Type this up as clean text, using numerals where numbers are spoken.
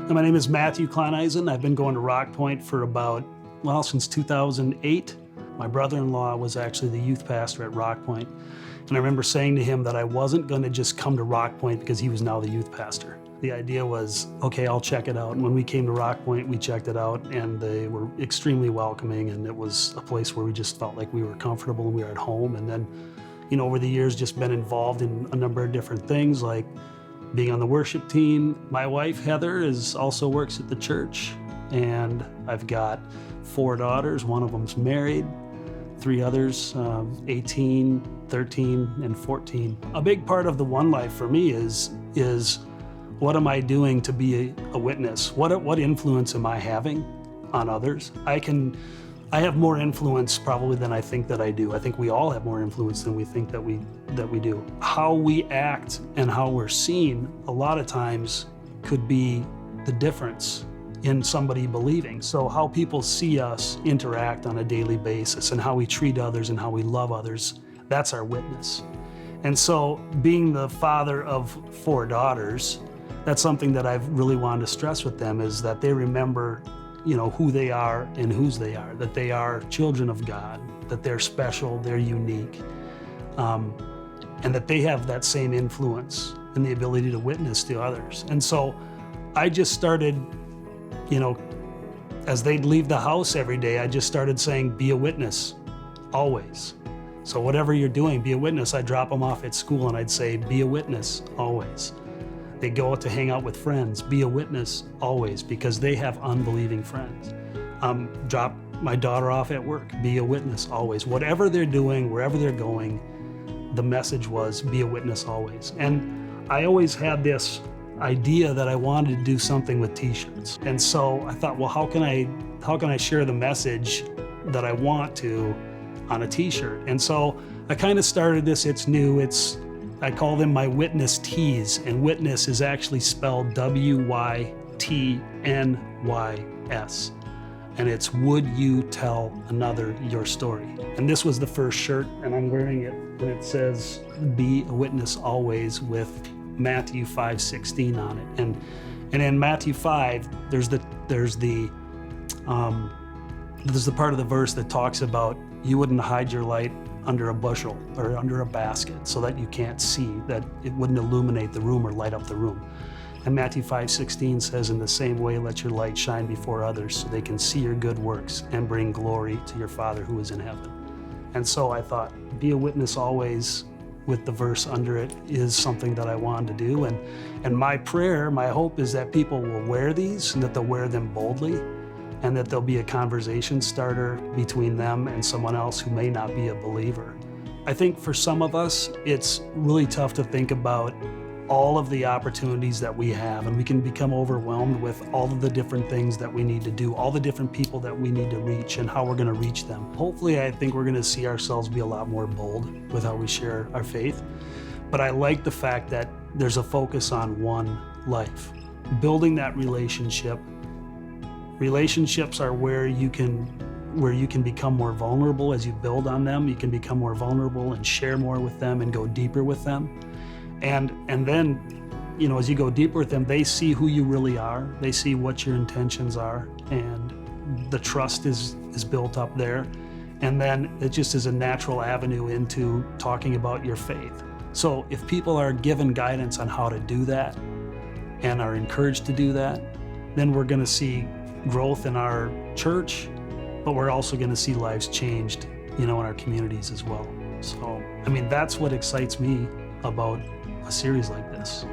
My name is Matthew Kleineisen. I've been going to Rock Point for since 2008. My brother-in-law was actually the youth pastor at Rock Point. And I remember saying to him that I wasn't going to just come to Rock Point because he was now the youth pastor. The idea was, okay, I'll check it out. And when we came to Rock Point, we checked it out, and they were extremely welcoming, and it was a place where we just felt like we were comfortable and we were at home. And then, over the years, just been involved in a number of different things, like being on the worship team. My wife, Heather, also works at the church, and I've got 4 daughters. One of them's married, 3 others, 18, 13, and 14. A big part of the One Life for me is what am I doing to be a witness? What influence am I having on others? I have more influence probably than I think that I do. I think we all have more influence than we think that we do. How we act and how we're seen a lot of times could be the difference in somebody believing. So how people see us interact on a daily basis and how we treat others and how we love others, that's our witness. And so being the father of 4 daughters, that's something that I've really wanted to stress with them, is that they remember who they are and whose they are, that they are children of God, that they're special, they're unique, and that they have that same influence and the ability to witness to others. And so I just started, as they'd leave the house every day, I just started saying, be a witness, always. So whatever you're doing, be a witness. I'd drop them off at school and I'd say, be a witness, always. They go out to hang out with friends, be a witness always, because they have unbelieving friends. Drop my daughter off at work, be a witness always. Whatever they're doing, wherever they're going, the message was be a witness always. And I always had this idea that I wanted to do something with t-shirts. And so I thought, well, how can I share the message that I want to on a t-shirt? And so I kind of started this. It's new. I call them my witness tees, and witness is actually spelled W-Y-T-N-Y-S. And it's would you tell another your story? And this was the first shirt, and I'm wearing it, and it says be a witness always with Matthew 5:16 on it. And in Matthew 5, there's the part of the verse that talks about you wouldn't hide your light under a bushel or under a basket so that you can't see, that it wouldn't illuminate the room or light up the room. And Matthew 5:16 says, in the same way, let your light shine before others so they can see your good works and bring glory to your Father who is in heaven. And so I thought, be a witness always with the verse under it is something that I wanted to do. And my prayer, my hope is that people will wear these and that they'll wear them boldly, and that there'll be a conversation starter between them and someone else who may not be a believer. I think for some of us, it's really tough to think about all of the opportunities that we have, and we can become overwhelmed with all of the different things that we need to do, all the different people that we need to reach and how we're going to reach them. Hopefully, I think we're going to see ourselves be a lot more bold with how we share our faith. But I like the fact that there's a focus on one life, building that relationship. Relationships are where you can become more vulnerable as you build on them. You can become more vulnerable and share more with them and go deeper with them. And then, as you go deeper with them, they see who you really are. They see what your intentions are, and the trust is built up there. And then it just is a natural avenue into talking about your faith. So if people are given guidance on how to do that and are encouraged to do that, then we're going to see growth in our church, but we're also going to see lives changed, in our communities as well. So, that's what excites me about a series like this.